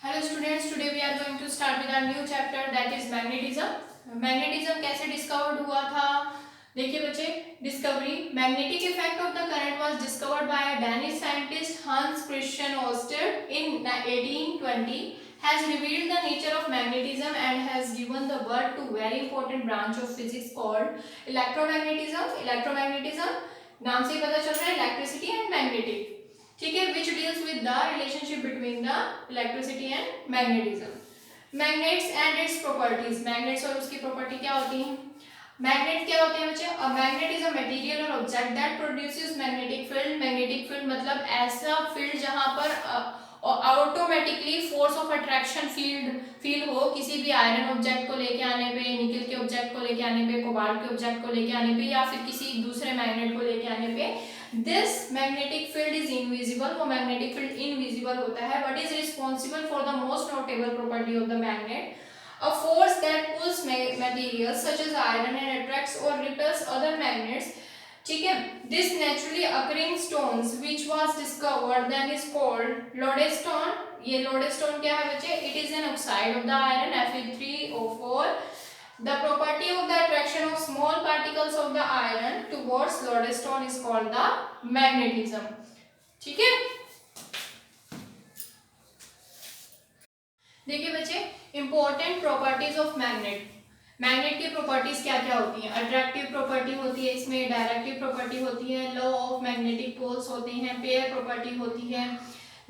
Hello students, today we are going to start with our new chapter that is magnetism. Magnetism कैसे discovered हुआ था? देखिए बच्चे, discovery magnetic effect of the current was discovered by a Danish scientist Hans Christian ओस्टर in 1820 has revealed the nature of magnetism and has given the birth to very important branch of physics called electromagnetism. electromagnetism नाम से ही पता चल रहा है electricity and magnetic, ठीक है, which deals with the relationship between the electricity and magnetism. Magnets and its properties, magnets और उसकी प्रॉपर्टी क्या होती है? मैग्नेट क्या होते हैं बच्चे? A magnet is a material or object that produces magnetic field. Magnetic field मतलब ऐसा फील्ड जहां पर automatically force of attraction feel हो किसी भी आयरन ऑब्जेक्ट को लेके आने पे, निकल के ऑब्जेक्ट को लेके आने पे, कोबाल्ट के ऑब्जेक्ट को लेके आने पे या फिर किसी दूसरे मैग्नेट को लेके आने पे। This magnetic field is invisible, वो मैग्नेटिक फील्ड इनविजिबल होता है, but is responsible for the most notable property of the magnet, a force that pulls materials such as iron and attracts or repels other magnets, ठीक है। This naturally occurring stones which was discovered then is called lodestone. ये lodestone क्या है बच्चे? It is an oxide of the iron Fe3O4। the property of the attraction of small particles of the iron towards lodestone is called the magnetism, ठीक है। देखिए बच्चे, important properties of magnet. Magnet की properties क्या क्या होती हैं? Attractive property होती है, इसमें डायरेक्टिव प्रॉपर्टी होती है, लॉ ऑफ मैग्नेटिक पोल्स होते हैं, पेयर प्रॉपर्टी होती है,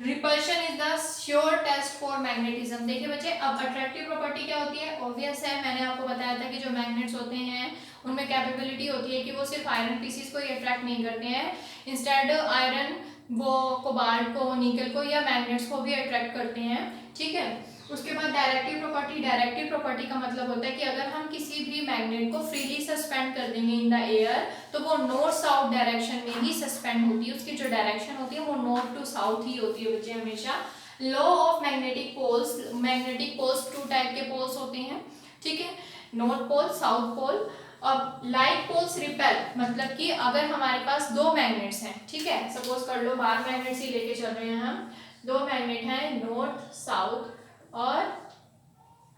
repulsion is the sure test for magnetism. देखिए बच्चे, अब अट्रैक्टिव प्रॉपर्टी क्या होती है? ऑब्वियस है, मैंने आपको बताया था कि जो मैग्नेट्स होते हैं उनमें कैपेबिलिटी होती है कि वो सिर्फ आयरन पीसीस को ही अट्रैक्ट नहीं करते हैं, इंस्टेड आयरन वो कोबाल्ट को, निकल को या मैग्नेट्स को भी अट्रैक्ट करते हैं, ठीक है। उसके बाद डायरेक्टिव प्रॉपर्टी। डायरेक्टिव प्रॉपर्टी का मतलब होता है कि अगर हम किसी भी मैग्नेट को फ्रीली सस्पेंड कर देंगे इन द एयर तो वो नॉर्थ साउथ डायरेक्शन में ही सस्पेंड होती है, उसकी जो डायरेक्शन होती है वो नॉर्थ टू साउथ ही होती है बच्चे हमेशा। Law of magnetic poles, magnetic poles two type के पोल्स होते हैं, ठीक है, नॉर्थ पोल साउथ पोल। अब लाइक पोल्स रिपेल, मतलब कि अगर हमारे पास दो मैग्नेट्स हैं, ठीक है, सपोज कर लो बाहर मैग्नेट्स ही लेके चल रहे हैं हम, दो मैग्नेट हैं नॉर्थ साउथ और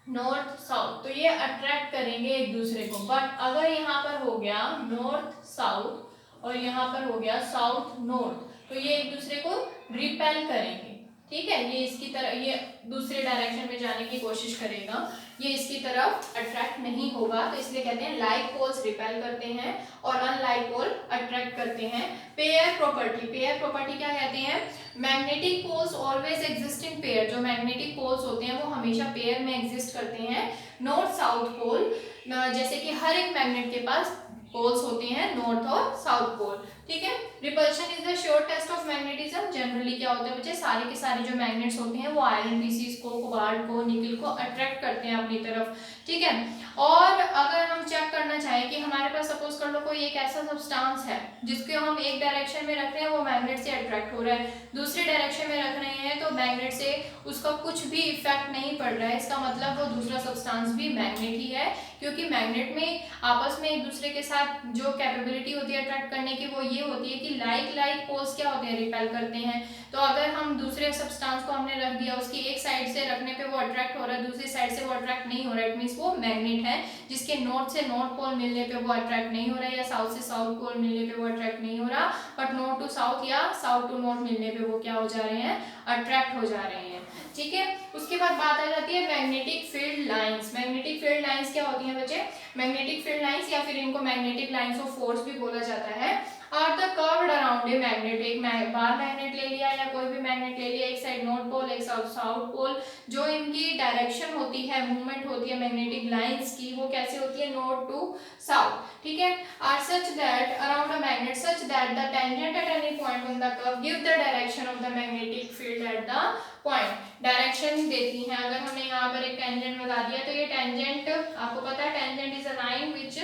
नॉर्थ साउथ, तो ये अट्रैक्ट करेंगे एक दूसरे को। बट अगर यहाँ पर हो गया नॉर्थ साउथ और यहाँ पर हो गया साउथ नॉर्थ, तो ये एक दूसरे को रिपेल करेंगे, ठीक है। ये इसकी तरह, ये दूसरे डायरेक्शन में जाने की कोशिश करेगा, ये इसकी तरफ अट्रैक्ट नहीं होगा, तो इसलिए कहते हैं लाइक पोल्स रिपेल करते हैं और अनलाइक पोल अट्रैक्ट करते हैं। पेयर प्रॉपर्टी, पेयर प्रॉपर्टी क्या कहते हैं? Magnetic poles always exist in pair, जो मैग्नेटिक पोल्स होते हैं वो हमेशा पेयर में एग्जिस्ट करते हैं। नॉर्थ साउथ पोल, जैसे कि हर एक मैग्नेट के पास पोल्स होते हैं नॉर्थ और साउथ पोल, ठीक है। Repulsion is the sure test of magnetism. Generally क्या होता है बच्चे, सारे के सारे जो मैग्नेट्स होते हैं वो आयरन पीसीस को, कोबाल्ट को, निकल को अट्रैक्ट करते हैं अपनी तरफ, ठीक है। और अगर हम चेक करना चाहें कि हमारे पास सपोज कर लो कोई एक ऐसा सब्सटेंस है जिसको हम एक डायरेक्शन में रख रहे हैं, वो मैग्नेट से अट्रैक्ट हो रहा है, दूसरे डायरेक्शन में रख रहे हैं तो मैग्नेट से उसका कुछ भी इफेक्ट नहीं पड़ रहा है, इसका मतलब वो दूसरा सब्सटेंस भी मैग्नेट ही है, क्योंकि मैग्नेट में आपस में एक दूसरे के साथ जो कैपेबिलिटी होती है अट्रैक्ट करने की वो ये होती है कि लाइक पोल्स क्या होते हैं, रिपेल करते हैं। तो अगर हम दूसरे सब्सटेंस को हमने रख दिया, उसकी एक साइड से रखने पे वो अट्रैक्ट हो रहा है, दूसरी साइड से वो अट्रैक्ट नहीं हो रहा है, इट मींस वो मैग्नेट है। जिसके नॉर्थ से नॉर्थ पोल मिलने पे वो अट्रैक्ट नहीं हो रहा है या साउथ से साउथ पोल मिलने पे वो अट्रैक्ट नहीं हो रहा, बट नॉर्थ टू साउथ या साउथ टू नॉर्थ मिलने पे वो क्या हो जा रहे हैं, अट्रैक्ट हो जा रहे हैं, ठीक है। उसके बाद बात आ जाती है magnetic field lines. Magnetic field lines क्या होती हैं बच्चे? मैग्नेटिक फील्ड लाइंस या फिर इनको मैग्नेटिक लाइंस ऑफ फोर्स भी बोला जाता है, और the curved around a magnet. एक बार मैग्नेट ले लिया या कोई भी मैग्नेट ले लिया, एक साइड नॉर्थ पोल एक साइड साउथ पोल, जो इनकी डायरेक्शन होती है, मूवमेंट होती है मैग्नेटिक लाइंस की, वो कैसे होती है, नॉर्थ टू साउथ, ठीक है। Are such that around a magnet such that the tangent at any point on the curve give the direction of the magnetic field at the point. Direction देती हैं, अगर हमने यहाँ पर एक टेंजेंट लगा दिया तो ये टेंजेंट, आपको पता है tangent is a line which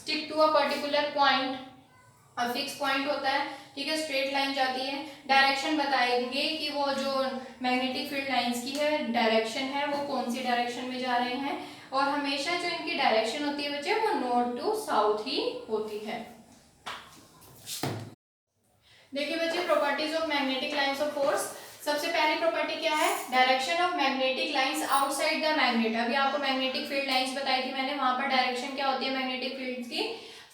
stick to a particular point, fix point होता है, ठीक है, स्ट्रेट लाइन जाती है। डायरेक्शन बताएंगे कि वो जो मैग्नेटिक फील्ड लाइंस की है डायरेक्शन है वो कौन सी डायरेक्शन में जा रहे हैं, और हमेशा जो इनकी डायरेक्शन होती है बच्चे वो नॉर्थ टू साउथ ही होती है। देखिए बच्चे, properties of magnetic lines of force. सबसे पहली प्रॉपर्टी क्या है, direction of magnetic lines outside the magnet. अभी आपको मैग्नेटिक फील्ड लाइंस बताई थी मैंने, वहां पर डायरेक्शन क्या होती है मैग्नेटिक फील्ड की,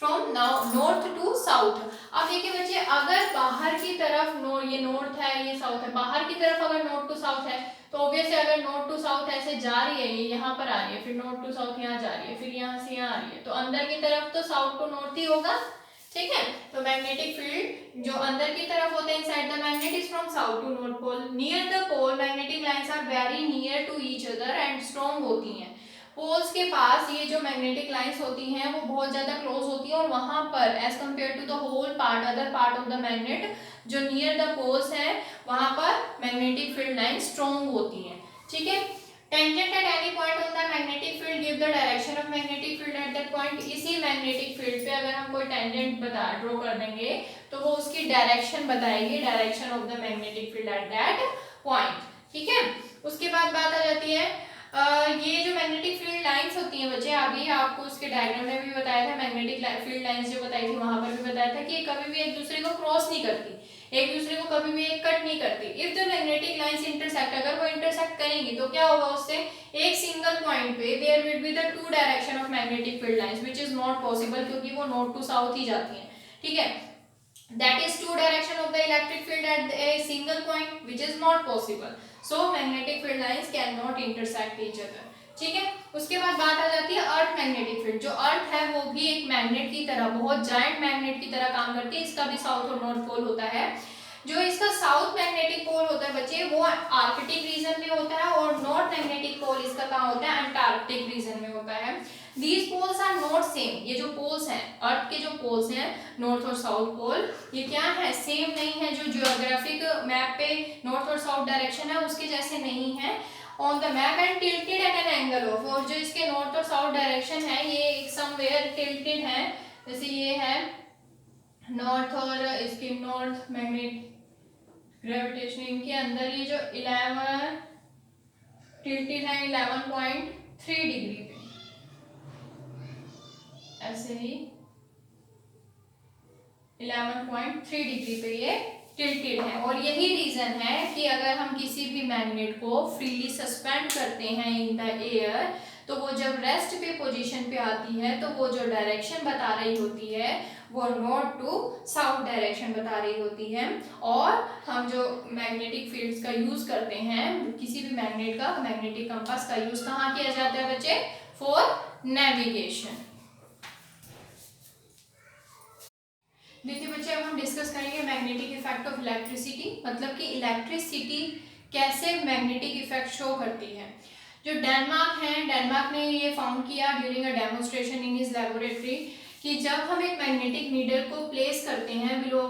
फ्रॉम नॉर्थ टू साउथ। अब देखिए बच्चे, अगर बाहर की तरफ ये नॉर्थ है, ये साउथ है, बाहर की तरफ अगर नॉर्थ टू साउथ है तो ऑब्वियसली अगर नॉर्थ टू साउथ ऐसे जा रही है, ये यहाँ पर आ रही है, फिर नॉर्थ टू साउथ यहाँ जा रही है, फिर यहाँ से यहाँ आ रही है, तो अंदर की तरफ तो साउथ टू नॉर्थ ही होगा, ठीक है। तो मैग्नेटिक फील्ड जो अंदर की तरफ होते हैं inside the magnet is from south to north pole. Near the pole magnetic lines are very near to each other and strong होती हैं। पोल्स के पास ये जो मैग्नेटिक लाइंस होती हैं वो बहुत ज्यादा क्लोज होती है, और वहां पर as compare to the whole part, other part of the magnet जो नियर द पोल्स है, वहां पर मैग्नेटिक फील्ड लाइन स्ट्रॉन्ग होती हैं, ठीक है। Tangent at any point on the magnetic field give the direction of magnetic field at that point. इसी magnetic field पे अगर हम कोई टेंजेंट ड्रॉ कर देंगे तो वो उसकी डायरेक्शन बताएगी, direction of the magnetic field at that point, ठीक है। उसके बाद बात आ जाती है ये जो मैग्नेटिक फील्ड लाइंस होती हैं बच्चे, अभी आपको उसके डायग्राम में भी बताया था, मैग्नेटिक फील्ड लाइंस जो बताई थी वहां पर भी बताया था कि ये कभी भी एक दूसरे को क्रॉस नहीं करती, एक दूसरे को कभी भी एक कट नहीं करती। If the magnetic lines intersect, अगर वो इंटरसेक्ट करेंगी तो क्या होगा, उससे एक सिंगल पॉइंट पे there will be the two direction of magnetic field lines which is not possible, क्योंकि वो नॉर्थ टू साउथ ही जाती हैं, ठीक है। That is two direction of the electric field at a single point which is not possible. So magnetic field lines cannot intersect each other. ठीक है। उसके बाद बात आ जाती है अर्थ मैग्नेटिक फील्ड। जो अर्थ है वो भी एक मैग्नेट की तरह, बहुत जायंट मैग्नेट की तरह काम करती है। इसका भी साउथ और नॉर्थ पोल होता है। जो इसका साउथ मैग्नेटिक पोल होता है बच्चे, वो आर्कटिक रीजन में होता है, और नॉर्थ मैग्नेटिक पोल इसका कहाँ होता है, अंटार्कटिक रीजन में होता है। These poles are not same. ये जो पोल्स हैं, अर्थ के जो पोल्स हैं, नॉर्थ और साउथ पोल, ये क्या है, सेम नहीं है। जो जियोग्राफिक मैप पे नॉर्थ और साउथ डायरेक्शन है उसके जैसे नहीं है। On the map and tilted at an angle of, और जो इसके नॉर्थ और साउथ डायरेक्शन है ये समवेयर टिल्टेड है। जैसे ये है नॉर्थ और इसके नॉर्थ मैग्नेट ग्रेविटेशन, इनके अंदर ये जो 11 टिल्टेड है 11.3 डिग्री पे, ऐसे ही 11.3 डिग्री पे ये टिल्टेड है। और यही रीजन है कि अगर हम किसी भी मैग्नेट को फ्रीली सस्पेंड करते हैं इन द एयर, तो वो जब रेस्ट पे पोजीशन पे आती है तो वो जो डायरेक्शन बता रही होती है वो नॉर्थ टू साउथ डायरेक्शन बता रही होती है। और हम जो मैग्नेटिक फील्ड्स का यूज करते हैं, किसी भी मैग्नेट का मैग्नेटिक कंपास का यूज कहाँ किया जाता है बच्चे, फॉर नेविगेशन। देखिए बच्चे, अब हम डिस्कस करेंगे मैग्नेटिक इफेक्ट ऑफ इलेक्ट्रिसिटी, मतलब कि इलेक्ट्रिसिटी कैसे मैग्नेटिक इफेक्ट शो करती है। जो डेनमार्क है, डेनमार्क ने ये फाउंड किया during a demonstration in his laboratory कि जब हम एक मैग्नेटिक नीडल को प्लेस करते हैं below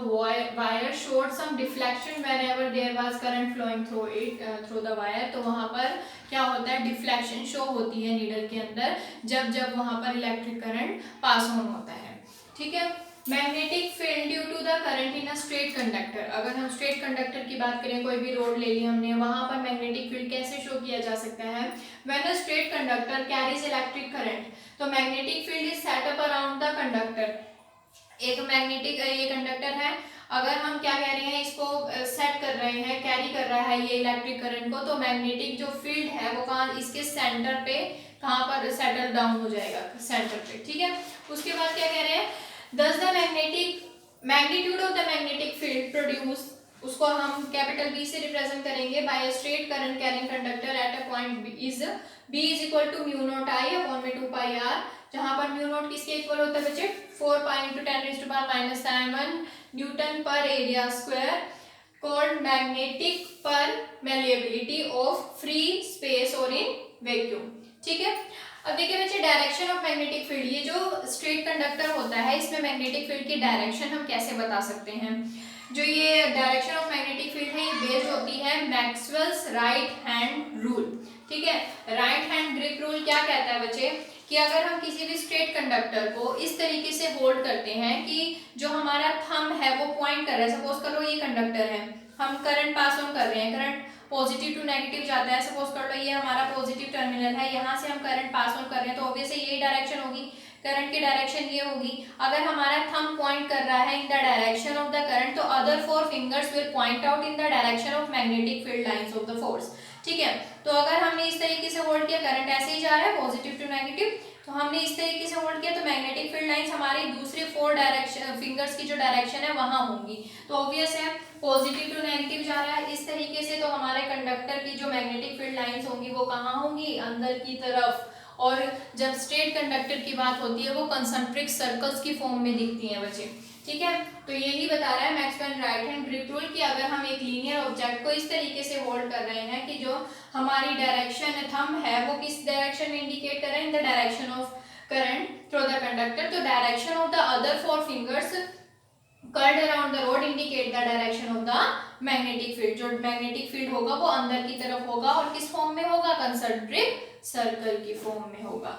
wire showed some deflection whenever there was current flowing through the wire, तो वहाँ पर क्या होता है, डिफ्लेक्शन शो होती है नीडल के अंदर जब जब वहाँ पर इलेक्ट्रिक करंट पास ऑन होता है, ठीक है। Magnetic field due to the current in a straight conductor, अगर हम स्ट्रेट कंडक्टर की बात करें, कोई भी रोड ले ली हमने, वहां पर मैग्नेटिक फील्ड कैसे शो किया जा सकता है, when a straight conductor carries electric current, तो magnetic field is set up around the conductor. एक मैग्नेटिक ये कंडक्टर है, अगर हम क्या कह रहे हैं, इसको सेट कर रहे हैं, कैरी कर रहा है ये इलेक्ट्रिक करंट को, तो मैग्नेटिक जो फील्ड है वो कहाँ, इसके सेंटर पे कहाँ पर सेटल डाउन हो जाएगा, सेंटर पे, ठीक है। उसके बाद क्या कह रहे हैं, Thus the magnitude of the magnetic field produced, उसको हम कैपिटल B से रिप्रेजेंट करेंगे by a straight current carrying conductor at a point B is equal to mu naught I upon में 2 पाई r, जहां पर म्यू नॉट किसके equal होता है बच्चे, 4 pi into 10⁻⁻⁻1 newton per area square, called magnetic permeability of free space or in vacuum, ठीक है। अब देखिए बच्चे, डायरेक्शन ऑफ मैग्नेटिक फील्ड, ये जो स्ट्रेट कंडक्टर होता है इसमें मैग्नेटिक फील्ड की डायरेक्शन हम कैसे बता सकते हैं। जो ये डायरेक्शन ऑफ मैग्नेटिक फील्ड है ये बेस्ड होती है मैक्सवेल्स राइट हैंड रूल, ठीक है। राइट हैंड ग्रिप रूल क्या कहता है बच्चे, कि अगर हम किसी भी स्ट्रेट कंडक्टर को इस तरीके से होल्ड करते हैं कि जो हमारा थंब है वो पॉइंट कर रहा है, सपोज करो ये कंडक्टर है, हम करंट पास ऑन कर रहे हैं, करंट पॉजिटिव टू नेगेटिव जाता है, सपोज कर लो ये हमारा पॉजिटिव टर्मिनल है, यहाँ से हम करंट पास ऑन कर रहे हैं, तो ऑब्वियसली यही डायरेक्शन होगी, करंट की डायरेक्शन ये होगी, अगर हमारा थंब पॉइंट कर रहा है in the direction of the current तो other four fingers will point out in the direction of magnetic field lines of the force. ठीक है, तो अगर हमने इस तरीके से होल्ड किया, करंट ऐसे ही जा रहा है पॉजिटिव टू नेगेटिव, तो हमने इस तरीके से होल्ड किया तो मैग्नेटिक फील्ड लाइंस हमारी दूसरे फोर डायरेक्शन फिंगर्स की जो डायरेक्शन है वहां होंगी। तो ऑब्वियस है पॉजिटिव टू नेगेटिव जा रहा है इस तरीके से, तो हमारे कंडक्टर की जो मैग्नेटिक फील्ड लाइंस होंगी वो कहाँ होंगी, अंदर की तरफ। और जब स्ट्रेट कंडक्टर की बात होती है वो कंसंट्रिक सर्कल्स की फॉर्म में दिखती हैं बच्चे। ठीक है, तो यही बता रहा है Maxwell right hand grip rule कि अगर हम एक लीनियर ऑब्जेक्ट को इस तरीके से होल्ड कर रहे हैं कि जो हमारी डायरेक्शन थंब है वो किस डायरेक्शन में इंडिकेट कर रहे हैं, in the direction of current through the conductor, तो direction of the other four fingers curled around the rod indicate the direction of the magnetic field. जो मैग्नेटिक फील्ड होगा वो अंदर की तरफ होगा और किस फॉर्म में होगा, कंसंट्रिक सर्कल की फॉर्म में होगा।